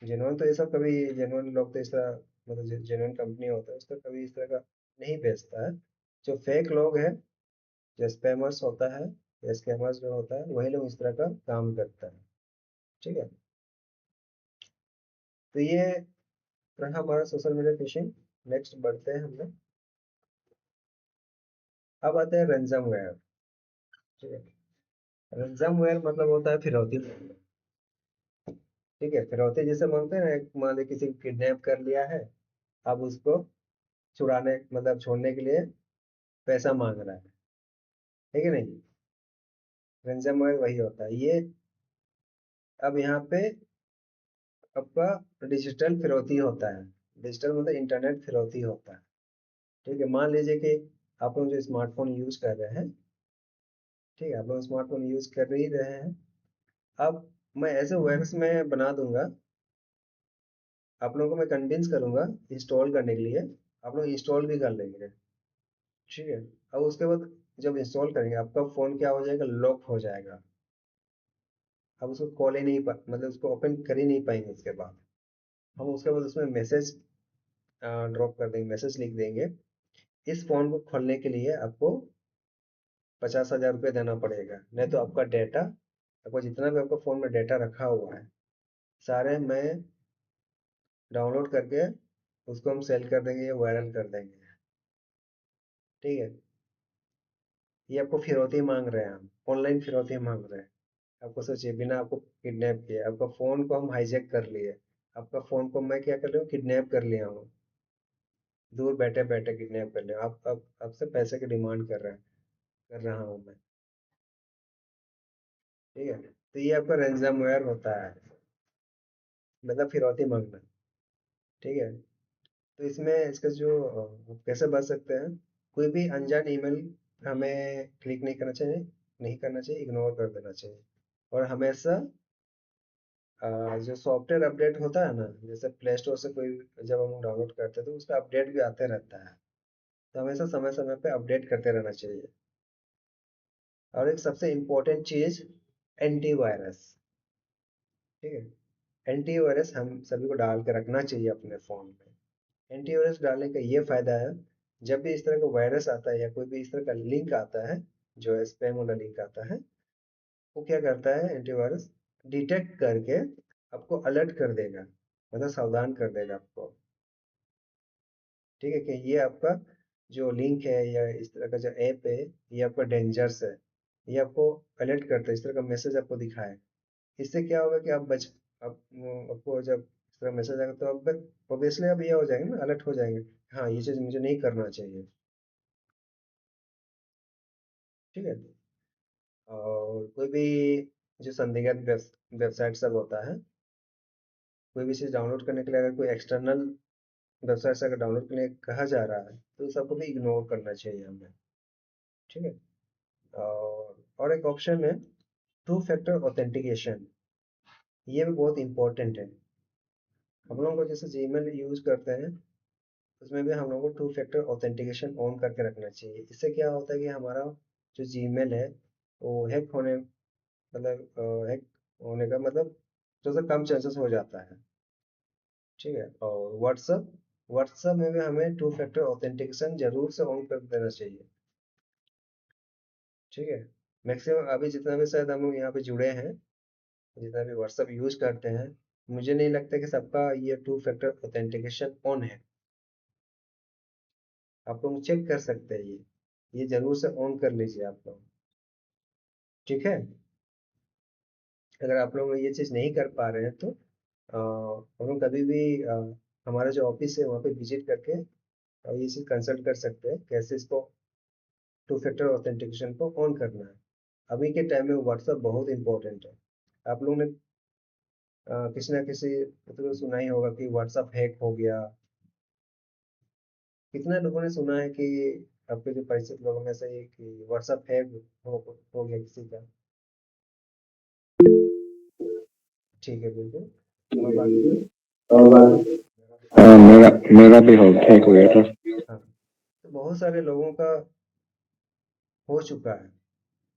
जेन्युइन तो ये सब कभी, जेन्युइन लोग तो इस तरह, मतलब जेन्युइन कंपनी होता है, उस तरह कभी इस तरह का नहीं बेचता है। जो फेक लोग हैं, जो स्पैमर्स होता है या स्कैमर्स जो होता है, वही लोग इस तरह का काम करता है। ठीक है, तो ये रहा हमारा सोशल मीडिया फिशिंग। नेक्स्ट बढ़ते हैं हम लोग। अब आते हैं रैंसमवेयर। ठीक है, रैंसमवेयर मतलब होता है फिरौती। ठीक है, फिरौती जिसे मांगते हैं ना, मान लीजिए किसी को किडनैप कर लिया है, अब उसको छुड़ाने, मतलब छोड़ने के लिए पैसा मांग रहा है कि नहीं? रैंसमवेयर वही होता है ये। अब यहाँ पे आपका डिजिटल फिरौती होता है। डिजिटल मतलब इंटरनेट फिरौती होता है। ठीक है, मान लीजिए कि आप लोग जो स्मार्टफोन यूज कर रहे हैं, ठीक है, आप लोग स्मार्टफोन यूज कर ही रहे हैं। अब मैं ऐसे वायरस में बना दूंगा, आप लोगों को मैं कन्विंस करूंगा इंस्टॉल करने के लिए, आप लोग इंस्टॉल भी कर लेंगे। ठीक है, अब उसके बाद जब इंस्टॉल करेंगे, आपका फ़ोन क्या हो जाएगा, लॉक हो जाएगा। अब उसको खोल ही नहीं मतलब उसको ओपन कर ही नहीं पाएंगे। उसके बाद हम उसके बाद उसमें मैसेज ड्रॉप कर देंगे, मैसेज लिख देंगे, इस फ़ोन को खोलने के लिए आपको 50,000 रुपये देना पड़ेगा, नहीं तो आपका डेटा, आपको जितना भी आपका फ़ोन में डेटा रखा हुआ है, सारे मैं डाउनलोड करके उसको हम सेल कर देंगे या वायरल कर देंगे। ठीक है, ये आपको फिरौती मांग रहे हैं, हम ऑनलाइन फिरौती मांग रहे हैं। आपको सोचिए, बिना आपको किडनैप किए आपका फ़ोन को हम हाईजैक कर लिए, आपका फ़ोन को मैं क्या कर रहा हूँ, किडनैप कर लिया हूँ, दूर बैठे बैठे किडनैप कर लिया। आप आपसे पैसे की डिमांड कर रहा हूँ मैं। ठीक है, तो ये आपका रैंसमवेयर होता है, मतलब फिरौती मांगना। ठीक है, तो इसमें इसका जो कैसे बच सकते हैं, कोई भी अनजान ईमेल हमें क्लिक नहीं करना चाहिए, इग्नोर कर देना चाहिए। और हमेशा जो सॉफ्टवेयर अपडेट होता है ना, जैसे प्ले स्टोर से कोई जब हम डाउनलोड करते हैं तो उसका अपडेट भी आते रहता है, तो हमेशा समय समय पे अपडेट करते रहना चाहिए। और एक सबसे इम्पोर्टेंट चीज, एंटीवायरस। ठीक है, एंटीवायरस हम सभी को डाल के रखना चाहिए अपने फ़ोन में। एंटीवायरस डालने का ये फायदा है, जब भी इस तरह का वायरस आता है या कोई भी इस तरह का लिंक आता है, जो स्पैम वाला लिंक आता है, वो क्या करता है एंटीवायरस, डिटेक्ट करके आपको अलर्ट कर देगा, मतलब सावधान कर देगा आपको। ठीक है, कि ये आपका जो लिंक है या इस तरह का जो ऐप है, ये आपका डेंजर्स है, ये आपको अलर्ट करता है, इस तरह का मैसेज आपको दिखाए। इससे क्या होगा कि आप आपको जब इस तरह मैसेज आएगा तो आप ऑब्वियसली आप ये हो जाएंगे ना, अलर्ट हो जाएंगे, हाँ ये चीज़ मुझे नहीं करना चाहिए। ठीक है, और कोई भी जो संदिग्ध वेबसाइट सब होता है, कोई भी चीज़ डाउनलोड करने के लिए अगर कोई एक्सटर्नल वेबसाइट से अगर डाउनलोड करने कहा जा रहा है, तो सबको भी इग्नोर करना चाहिए हमें। ठीक है, और एक ऑप्शन है टू फैक्टर ऑथेंटिकेशन। ये भी बहुत इंपॉर्टेंट है। हम लोग को जैसे जीमेल यूज करते हैं, उसमें भी हम लोग को टू फैक्टर ऑथेंटिकेशन ऑन करके रखना चाहिए। इससे क्या होता है कि हमारा जो जीमेल है वो हैक होने मतलब हैक होने का मतलब थोड़ा सा कम चांसेस हो जाता है। ठीक है। और व्हाट्सअप व्हाट्सअप में भी हमें टू फैक्टर ऑथेंटिकेशन जरूर से ऑन कर देना चाहिए। ठीक है। मैक्सिमम अभी जितना भी शायद हम लोग यहाँ पे जुड़े हैं, जितना भी व्हाट्सअप यूज करते हैं, मुझे नहीं लगता कि सबका ये टू फैक्टर ऑथेंटिकेशन ऑन है। आप लोग चेक कर सकते हैं ये जरूर से ऑन कर लीजिए आप लोग। ठीक है। अगर आप लोग ये चीज़ नहीं कर पा रहे हैं तो हम लोग कभी भी हमारा जो ऑफिस है वहाँ पे विजिट करके ये चीज़ कंसल्ट कर सकते हैं कैसे इसको टू फैक्टर ऑथेंटिकेशन को ऑन करना है। अभी के टाइम में व्हाट्सएप बहुत इंपॉर्टेंट है। आप लोगों ने किसी ना किसी मतलब सुना ही होगा कि व्हाट्सएप हैक हो गया। कितने लोगों ने सुना है कि आपके जो परिचित लोगों में से कि व्हाट्सएप हैक हो गया किसी का। ठीक है, बिल्कुल। और बाकी मेरा मेरा भी हो ठीक हो गया था। हाँ, तो बहुत सारे लोगों का हो चुका है,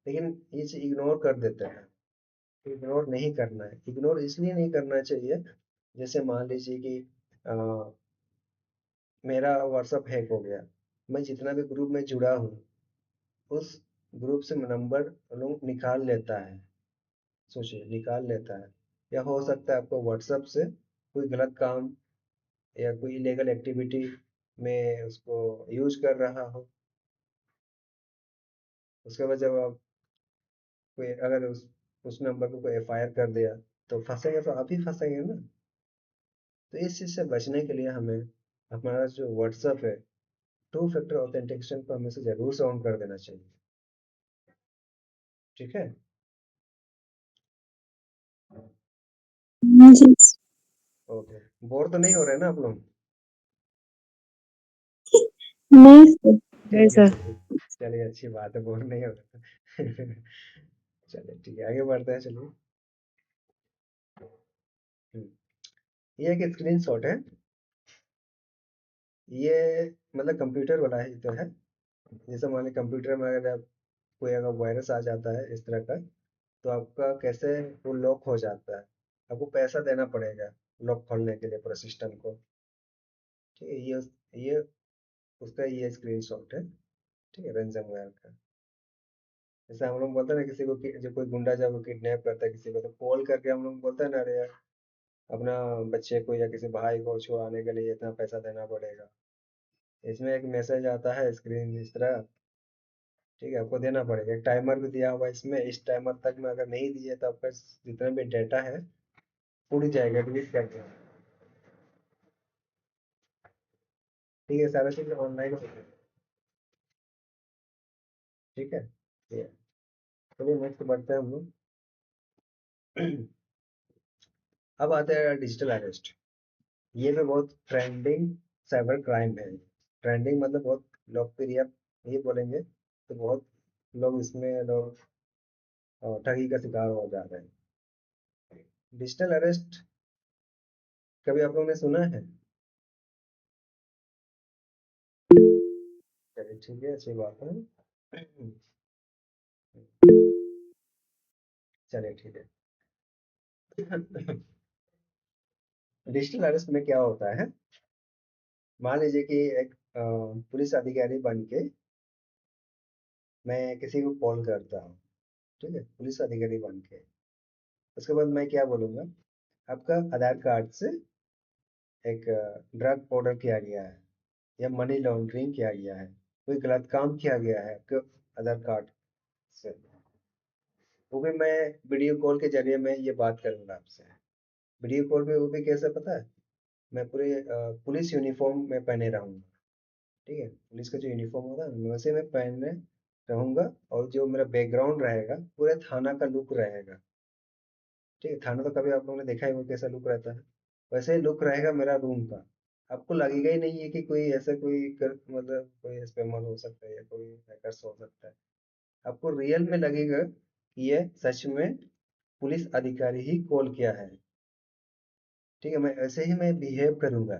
लेकिन ये चीज़ इग्नोर कर देते हैं। इग्नोर नहीं करना है। इग्नोर इसलिए नहीं करना चाहिए, जैसे मान लीजिए कि अ, मेरा व्हाट्सएप हैक हो गया, मैं जितना भी ग्रुप में जुड़ा हूँ उस ग्रुप से नंबर लोग निकाल लेता है। सोचिए, निकाल लेता है। या हो सकता है आपको व्हाट्सएप से कोई गलत काम या कोई इलीगल एक्टिविटी में उसको यूज कर रहा हो। उसके बाद जब आप कोई अगर उस नंबर को कोई एफआईआर कर दिया तो फंसेंगे, तो आप ही फंसेंगे ना। तो इस चीज़ से बचने के लिए हमें हमारा जो व्हाट्सएप है, टू फैक्टर ऑथेंटिकेशन को हमें से जरूर से ऑन कर देना चाहिए। ठीक है। जी। ओके। बोर तो नहीं हो रहे ना आप लोग? नहीं सर। नहीं चलिए सर। चलिए। चलिए, अच्छी बात है, बोर नहीं हो रहे। चलिए ठीक है, आगे बढ़ते हैं। चलिए। हम्म, ये एक स्क्रीन शॉट है। ये मतलब कंप्यूटर वाला ही तो है। जैसे मान लीजिए कंप्यूटर में अगर कोई अगर वायरस आ जाता है इस तरह का, तो आपका कैसे वो लॉक हो जाता है। आपको पैसा देना पड़ेगा लॉक खोलने के लिए पूरा सिस्टम को। ठीक है। ये उसका ये स्क्रीनशॉट है। ठीक है, रैंसमवेयर का। जैसे हम लोग बोलते हैं ना किसी को जो कोई गुंडा जब किडनैप करता है किसी को, तो कॉल करके हम लोग बोलते हैं ना, अरे यार अपना बच्चे को या किसी भाई को छुड़ाने के लिए इतना पैसा देना पड़ेगा। इसमें एक मैसेज आता है स्क्रीन इस तरह। ठीक है, आपको देना पड़ेगा। एक टाइमर भी दिया हुआ है इसमें, इस टाइमर तक में अगर नहीं दिए तो आपका जितना भी डेटा है उड़ जाएगा, डिलीट कर देगा। ठीक है, सारा चीज़ ऑनलाइन होता है। ठीक है। ये चलिए नेक्स्ट बढ़ते हैं हम लोग। अब आते हैं डिजिटल अरेस्ट। ये भी बहुत ट्रेंडिंग साइबर क्राइम है। ट्रेंडिंग मतलब बहुत लोकप्रिय ये बोलेंगे तो बहुत लोग इसमें लोग ठगी का शिकार हो जा रहे हैं। डिजिटल अरेस्ट कभी आप लोगों ने सुना है? चलिए ठीक है, अच्छी बात है। चलिए ठीक है। डिजिटल अरेस्ट में क्या होता है, मान लीजिए कि एक पुलिस अधिकारी बन के मैं किसी को कॉल करता हूँ। ठीक है, पुलिस अधिकारी बन के उसके बाद मैं क्या बोलूँगा, आपका आधार कार्ड से एक ड्रग ऑर्डर किया गया है या मनी लॉन्ड्रिंग किया गया है, कोई गलत काम किया गया है आपके आधार कार्ड से, वो भी मैं वीडियो कॉल के जरिए मैं ये बात करूंगा आपसे। वीडियो कॉल में वो भी कैसे पता है, मैं पूरे पुलिस यूनिफॉर्म में पहने रहूंगा। ठीक है, पुलिस का जो यूनिफॉर्म होता है वैसे मैं पहने रहूंगा, और जो मेरा बैकग्राउंड रहेगा पूरे थाना का लुक रहेगा। ठीक है, थाना तो कभी आप लोगों ने देखा ही होगा कैसा लुक रहता है, वैसे ही लुक रहेगा मेरा रूम का। आपको लगेगा ही नहीं है कि कोई ऐसा मतलब कोई स्पैमर हो सकता है या कोई हैकर्स हो सकता है। आपको रियल में लगेगा कि ये सच में पुलिस अधिकारी ही कॉल किया है। ठीक है, मैं ऐसे ही मैं बिहेव करूंगा,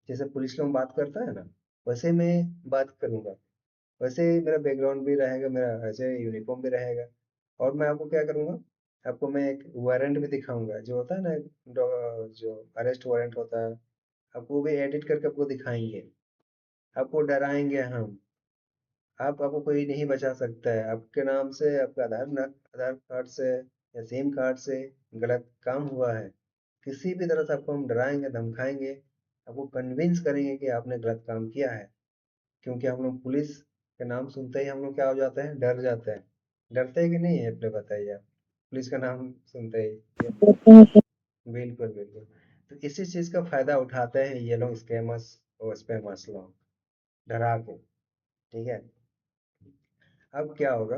जैसे पुलिस लोग बात करता है ना, वैसे मैं बात करूंगा, वैसे ही मेरा बैकग्राउंड भी रहेगा, मेरा ऐसे यूनिफॉर्म भी रहेगा। और मैं आपको क्या करूंगा, आपको मैं एक वारंट भी दिखाऊंगा, जो होता है ना, जो अरेस्ट वारंट होता है, आपको वो भी एडिट करके आपको दिखाएंगे, आपको डराएंगे हम। आप आपको कोई नहीं बचा सकता है, आपके नाम से, आपका आधार कार्ड से या सिम कार्ड से गलत काम हुआ है, किसी भी तरह से आपको हम डराएंगे, धमकाएंगे, आपको कन्विंस करेंगे कि आपने गलत काम किया है। क्योंकि हम लोग पुलिस का नाम सुनते ही हम लोग क्या हो जाते हैं, डर जाते हैं। डरते हैं कि नहीं है, अपने बताइए आप, पुलिस का नाम सुनते ही बिल्कुल बिल्कुल। तो इसी चीज का फायदा उठाते हैं ये लोग, स्कैमर्स और स्पैमर्स लोग, डरा के। ठीक है, अब क्या होगा,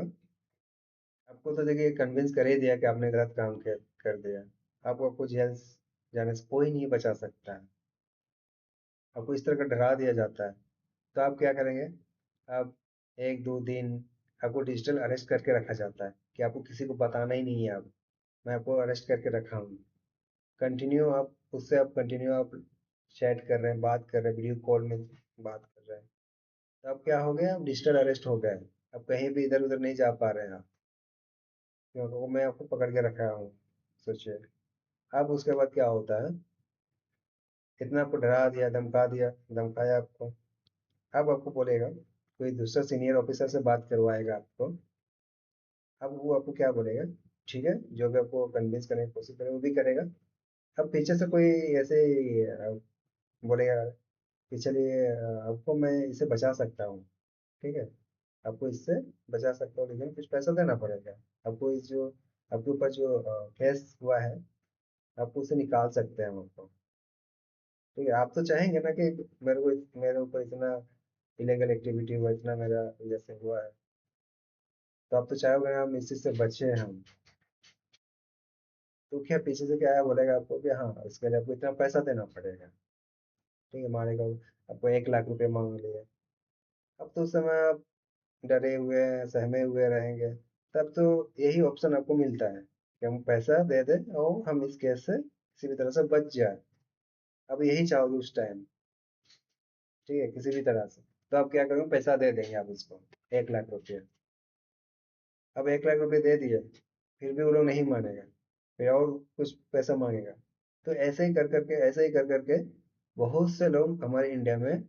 आपको तो देखिए कन्विंस कर ही दिया कि आपने गलत काम कर दिया, आपको जेल जाने से कोई नहीं बचा सकता है, आपको इस तरह का डरा दिया जाता है। तो आप क्या करेंगे, आप 1-2 दिन आपको डिजिटल अरेस्ट करके रखा जाता है कि आपको किसी को बताना ही नहीं है। अब मैं आपको अरेस्ट करके रखा हूँ, कंटिन्यू आप उससे, आप कंटिन्यू आप चैट कर रहे हैं, बात कर रहे हैं, वीडियो कॉल में बात कर रहे हैं, तो अब क्या हो गया, आप डिजिटल अरेस्ट हो गए। अब कहीं भी इधर उधर नहीं जा पा रहे हैं आप, क्योंकि मैं आपको पकड़ के रखा हूँ। सोचिए, अब उसके बाद क्या होता है, इतना आपको डरा दिया, धमका दिया, धमकाया आपको, अब आपको बोलेगा, कोई दूसरा सीनियर ऑफिसर से बात करवाएगा आपको, अब वो आपको क्या बोलेगा, ठीक है, जो भी आपको कन्विंस करने की कोशिश करे वो भी करेगा। अब पीछे से कोई ऐसे ही, बोलेगा कि चलिए, आपको मैं इसे बचा सकता हूँ, ठीक है, आपको इससे बचा सकता हूँ, लेकिन कुछ पैसा देना पड़ेगा आपको, इस जो आपके ऊपर जो केस हुआ है, आपको उसे निकाल सकते हैं हम आपको। ठीक है, आप तो चाहेंगे ना कि मेरे ऊपर इतना इलीगल एक्टिविटी हुआ, इतना मेरा जैसे हुआ है, तो आप तो चाहोगे ना हम इसी से बचे हम। तो क्या पीछे से क्या है, बोलेगा आपको कि हाँ, इसके लिए आपको इतना पैसा देना पड़ेगा। ठीक है, मानेगा आपको 1 लाख रुपए मांग लिए। अब तो उस समय आप डरे हुए हैं, सहमे हुए रहेंगे, तब तो यही ऑप्शन आपको मिलता है कि हम पैसा दे दें और हम इस केस से किसी भी तरह से बच जाए। अब यही चाहोगे उस टाइम, ठीक है, किसी भी तरह से। तो आप क्या करोगे, पैसा दे देंगे आप उसको, 1 लाख रुपये। अब 1 लाख रुपए दे दिए, फिर भी वो लोग नहीं मानेगा, फिर और कुछ पैसा मांगेगा। तो ऐसे ही कर करके, ऐसे ही कर करके बहुत से लोग हमारे इंडिया में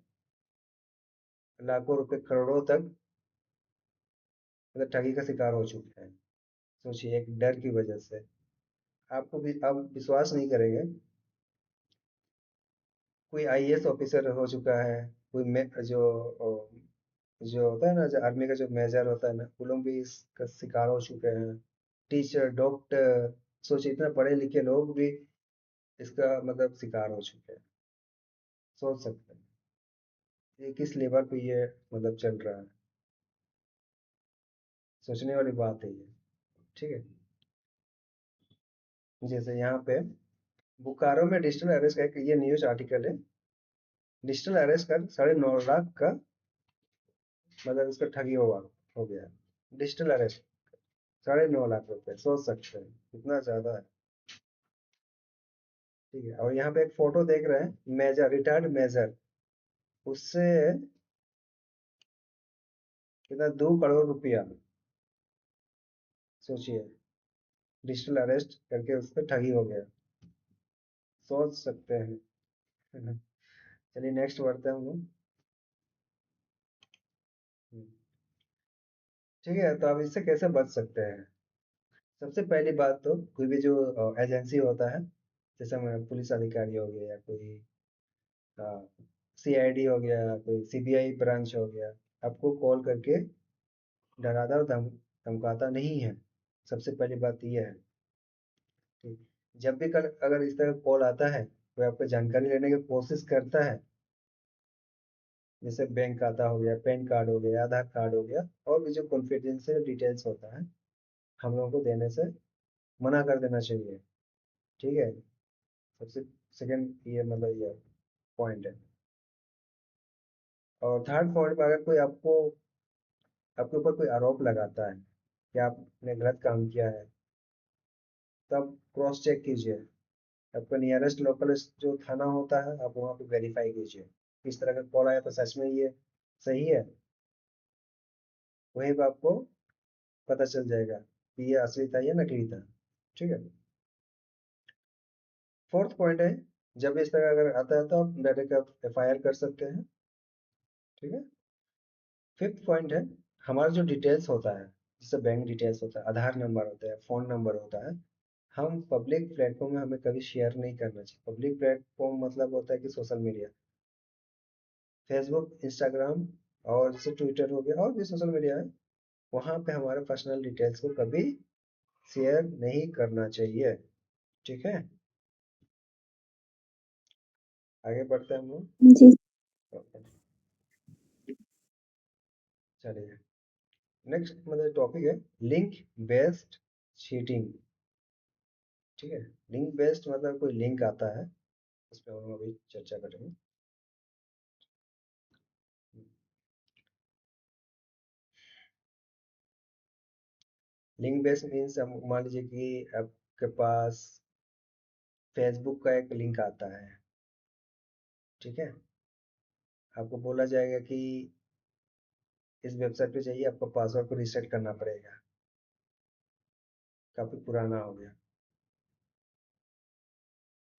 लाखों रुपए, करोड़ों तक मतलब ठगी का शिकार हो चुके हैं। सोचिए, एक डर की वजह से। आपको भी आप विश्वास नहीं करेंगे, कोई आईएएस ऑफिसर हो चुका है, कोई जो होता है ना, जो आर्मी का जो मेजर होता है ना, वो लोग भी इसका शिकार हो चुके हैं। टीचर, डॉक्टर, सोचिए, इतना पढ़े लिखे लोग भी इसका मतलब शिकार हो चुके हैं। सोच सकते हैं ये किस लेवल पे ये मतलब चल रहा है, सोचने वाली बात है ये। ठीक है, जैसे यहाँ पे बोकारो में डिजिटल अरेस्ट का एक ये न्यूज आर्टिकल है, डिजिटल अरेस्ट कर 9.5 लाख का मतलब इसका ठगी हो गया। डिजिटल अरेस्ट 9.5 लाख रुपए, सोच सकते हैं कितना ज्यादा है। ठीक है, और यहाँ पे एक फोटो देख रहे हैं, मेजर, रिटायर्ड मेजर, उससे कितना, 2 करोड़ रुपया, सोचिए, डिजिटल अरेस्ट करके उस पर ठगी हो गया। सोच सकते हैं चलिए नेक्स्ट बढ़ते हैं हम लोग। ठीक है, तो आप इससे कैसे बच सकते हैं। सबसे पहली बात तो, कोई भी जो एजेंसी होता है, जैसे हमारा पुलिस अधिकारी हो गया, या कोई सीआईडी हो गया, कोई सीबीआई ब्रांच हो गया, आपको कॉल करके डराता और धमकाता नहीं है। सबसे पहली बात यह है। ठीक, जब भी कल अगर इस तरह कॉल आता है, कोई आपको जानकारी लेने की कोशिश करता है, जैसे बैंक खाता हो गया, पैन कार्ड हो गया, आधार कार्ड हो गया, और भी जो कॉन्फिडेंशियल डिटेल्स होता है, हम लोगों को देने से मना कर देना चाहिए। ठीक है, सबसे सेकंड ये मतलब ये पॉइंट है। और थर्ड पॉइंट पर, अगर कोई आपके ऊपर कोई आरोप लगाता है कि आपने गलत काम किया है, तब क्रॉस चेक कीजिए, आपका नियरेस्ट लोकल जो थाना होता है आप वहाँ पे वेरीफाई कीजिए किस तरह का कॉल आया तो सच में ये सही है, वहीं पे आपको पता चल जाएगा कि ये असली था या नकली था। ठीक है। फोर्थ पॉइंट है, जब इस तरह अगर आता है तो आप डायरेक्ट एफआईआर कर सकते हैं। ठीक है। फिफ्थ पॉइंट है, हमारा जो डिटेल्स होता है, जैसे बैंक डिटेल्स होता है, आधार नंबर होता है, फोन नंबर होता है, हम पब्लिक प्लेटफॉर्म में हमें कभी शेयर नहीं करना चाहिए। पब्लिक प्लेटफॉर्म मतलब होता है कि सोशल मीडिया, फेसबुक, इंस्टाग्राम और जैसे ट्विटर हो गया और भी सोशल मीडिया है, वहाँ पे हमारे पर्सनल डिटेल्स को कभी शेयर नहीं करना चाहिए। ठीक है। आगे बढ़ते हैं हम लोग। जी। चलिए, नेक्स्ट मतलब टॉपिक है लिंक बेस्ड चीटिंग। ठीक है। लिंक बेस्ड मतलब कोई लिंक आता है, उस पर हम अभी चर्चा करेंगे। लिंक बेस्ड मीन्स मान लीजिए कि आपके पास फेसबुक का एक लिंक आता है। ठीक है। आपको बोला जाएगा कि इस वेबसाइट पे जाइए, आपको पासवर्ड को रीसेट करना पड़ेगा, काफी पुराना हो गया।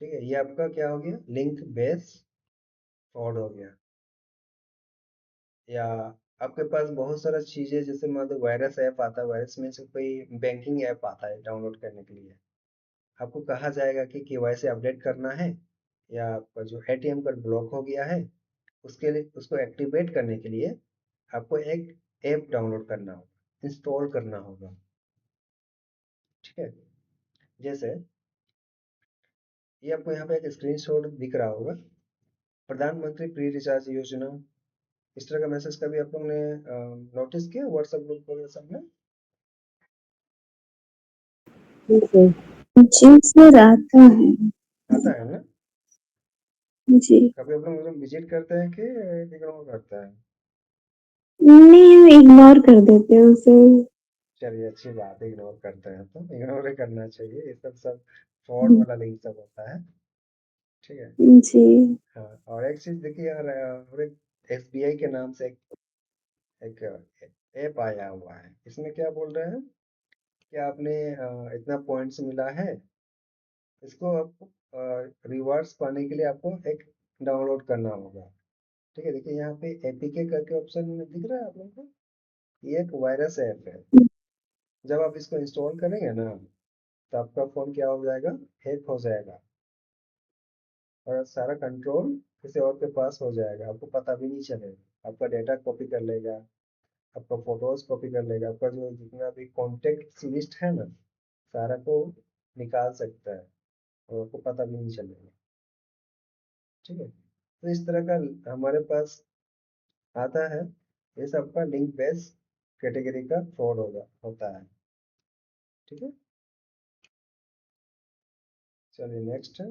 ठीक है। ये आपका क्या हो गया, लिंक बेस्ड फ्रॉड हो गया। या आपके पास बहुत सारा चीजें, जैसे मान लो वायरस ऐप आता है, वायरस मीन्स कोई बैंकिंग ऐप आता है डाउनलोड करने के लिए, आपको कहा जाएगा कि केवाईसी अपडेट करना है, या आपका जो एटीएम कार्ड ब्लॉक हो गया है, उसके लिए उसको एक्टिवेट करने के लिए आपको एक ऐप डाउनलोड करना होगा, इंस्टॉल करना होगा। ठीक है। जैसे ये आपको यहाँ पे एक स्क्रीनशॉट दिख रहा होगा, प्रधानमंत्री प्री रिचार्ज योजना, इस तरह का मैसेज कभी आप लोग ने नोटिस किया व्हाट्सएप ग्रुप वगैरह सब में? जी सर, आता है। आता है ना? जी। कभी आप लोग मतलब विजिट करते हैं कि इग्नोर करता है? नहीं, हम इग्नोर कर देते हैं उसे। चलिए, अच्छी बात है, इग्नोर करते हैं तो इग्नोर ही करना चाहिए, ये सब सब फ्रॉड वाला लिंक सब होता है। ठीक है। जी। हाँ, और एक चीज देखिए यार, और एक एसबीआई के नाम से एक ऐप आया हुआ है, इसमें क्या बोल रहे हैं कि आपने इतना पॉइंट्स मिला है, इसको आपको रिवार्ड्स पाने के लिए आपको एक डाउनलोड करना होगा। ठीक है। देखिए यहाँ पे एपीके करके ऑप्शन में दिख रहा है आप लोगों को, ये एक वायरस ऐप है। जब आप इसको इंस्टॉल करेंगे ना, तो आपका फोन क्या हो जाएगा, हैक हो जाएगा, और सारा कंट्रोल किसी और के पास हो जाएगा, आपको पता भी नहीं चलेगा। आपका डेटा कॉपी कर लेगा, आपका फोटोज कॉपी कर लेगा, आपका जो जितना भी कॉन्टेक्ट लिस्ट है ना, सारा को निकाल सकता है और आपको पता भी नहीं चलेगा। ठीक है। तो इस तरह का हमारे पास आता है, ये सबका लिंक बेस्ड कैटेगरी का फ्रॉड होता है। ठीक है। चलिए नेक्स्ट है,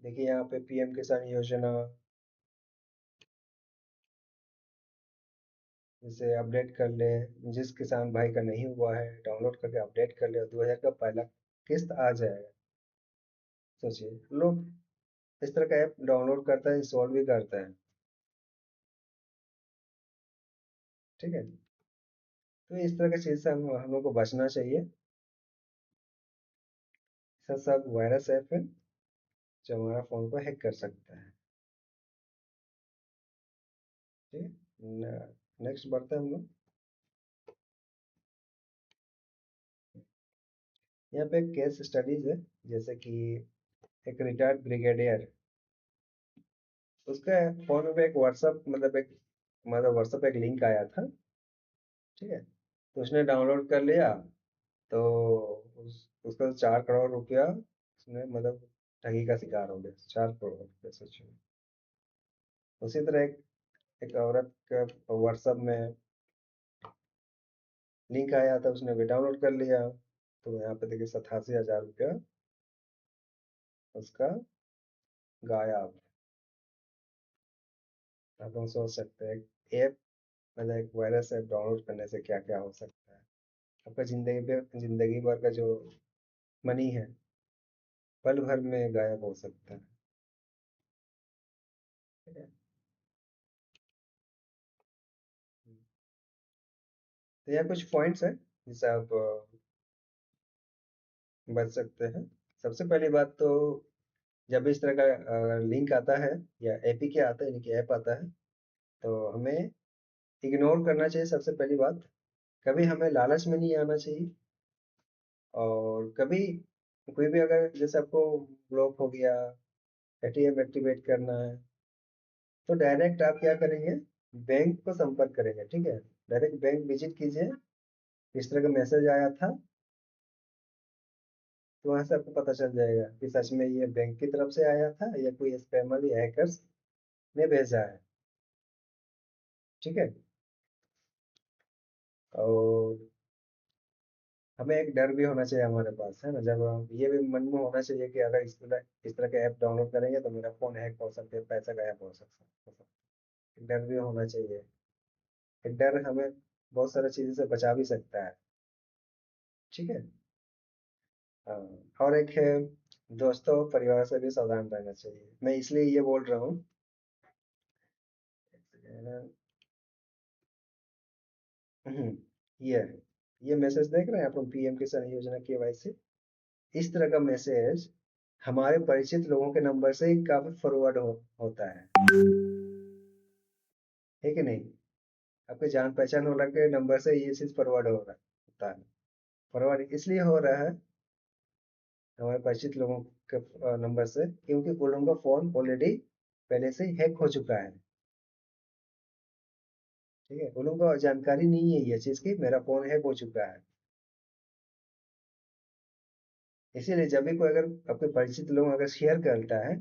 देखिए यहाँ पे पीएम किसान योजना, जैसे अपडेट कर ले, जिस किसान भाई का नहीं हुआ है डाउनलोड करके अपडेट कर ले, 2000 का पहला किस्त आ जाएगा। सोचिए, लोग इस तरह का ऐप डाउनलोड करता है, इंस्टॉल भी करता है। ठीक है। तो इस तरह की चीज से हम लोग को बचना चाहिए। सब सब वायरस ऐप है जो हमारा फोन को हैक कर सकता है। ठीक है। नेक्स्ट बढ़ते हैं हम लोग। यहाँ पे एक केस स्टडीज है, जैसे कि एक रिटायर्ड ब्रिगेडियर, उसका फोन पे एक व्हाट्सअप मतलब व्हाट्सअप एक लिंक आया था। ठीक है। तो उसने डाउनलोड कर लिया, तो उसका 4 करोड़ रुपया उसने मतलब ठगी का शिकार हो गया, 4 करोड़ रुपये सोचिए। उसी तरह एक औरत का व्हाट्सएप में लिंक आया था, उसने भी डाउनलोड कर लिया, तो यहाँ पे देखिए 87,000 रुपया उसका गायब। आप लोग सोच सकते हैं ऐप मतलब एक वायरस ऐप डाउनलोड करने से क्या क्या हो सकता है। आपका ज़िंदगी भर का जो मनी है, पल भर में गायब हो सकता है। ठीक है? तो यहाँ कुछ पॉइंट्स हैं जिससे आप बच सकते हैं। सबसे पहली बात तो जब भी इस तरह का लिंक आता है या एपीके आता है, यानी कि ऐप आता है, तो हमें इग्नोर करना चाहिए सबसे पहली बात। कभी हमें लालच में नहीं आना चाहिए, और कभी कोई भी अगर जैसे आपको ब्लॉक हो गया, एटीएम एक्टिवेट करना है, तो डायरेक्ट आप क्या करेंगे, बैंक को संपर्क करेंगे। ठीक है? डायरेक्ट बैंक विजिट कीजिए। इस तरह का मैसेज आया था, तो वहां से आपको पता चल जाएगा कि सच में ये बैंक की तरफ से आया था या कोई स्पैमर या हैकर्स ने भेजा है। ठीक है? और हमें एक डर भी होना चाहिए हमारे पास, है ना? जब ये भी मन में होना चाहिए कि अगर इस तरह के ऐप डाउनलोड करेंगे तो मेरा फोन हैक हो सकता है, पैसा गायब हो सकता है। डर भी होना चाहिए। डर हमें बहुत सारी चीज़ों से बचा भी सकता है। ठीक है? हाँ। और एक है, दोस्तों परिवार से भी सावधान रहना चाहिए। मैं इसलिए ये बोल रहा हूँ, हम्म, ये है। ये मैसेज देख रहे हैं आप लोग, पीएम किसान योजना केवाईसी। इस तरह का मैसेज हमारे परिचित लोगों के नंबर से ही काफी फॉरवर्ड होता है कि नहीं? आपके जान पहचान वाला के नंबर से ये चीज फॉरवर्ड हो रहा होता है। फॉरवर्ड इसलिए हो रहा है हमारे परिचित लोगों के नंबर से, क्योंकि उन लोगों का फोन ऑलरेडी पहले से ही हैक हो चुका है। ठीक है? उन लोगों को जानकारी नहीं है ये चीज की मेरा फोन हैक हो चुका है। इसीलिए जब भी कोई अगर आपके परिचित लोग अगर शेयर करता है,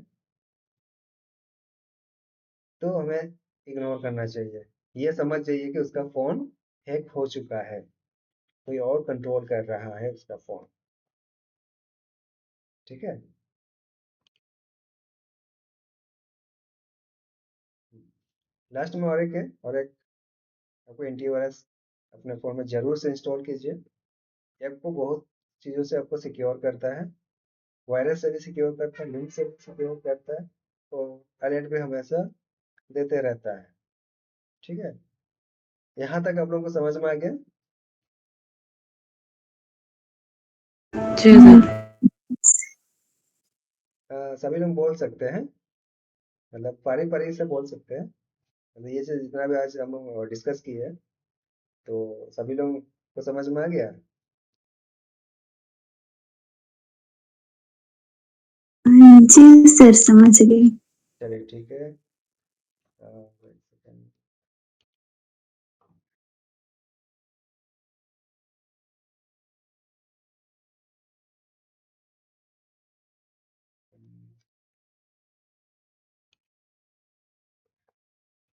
तो हमें इग्नोर करना चाहिए। ये समझ जाइए कि उसका फोन हैक हो चुका है, कोई और कंट्रोल कर रहा है उसका फोन। ठीक है? लास्ट में और एक है, और एक, आपको एंटीवायरस अपने फ़ोन में ज़रूर से इंस्टॉल कीजिए। ये आपको बहुत चीज़ों से आपको सिक्योर करता है। वायरस से भी सिक्योर करता है, लिंक से भी सिक्योर करता है, तो अलर्ट भी हमेशा देते रहता है। ठीक है? यहाँ तक आप लोगों को समझ में आ गया? जी सर। सभी लोग बोल सकते हैं, मतलब पारी-पारी से बोल सकते हैं। मतलब ये चीज़ जितना भी आज हम लोग डिस्कस की है, तो सभी लोग को समझ में आ गया? जी सर, समझ गई। चलिए ठीक है। 1 सेकंड।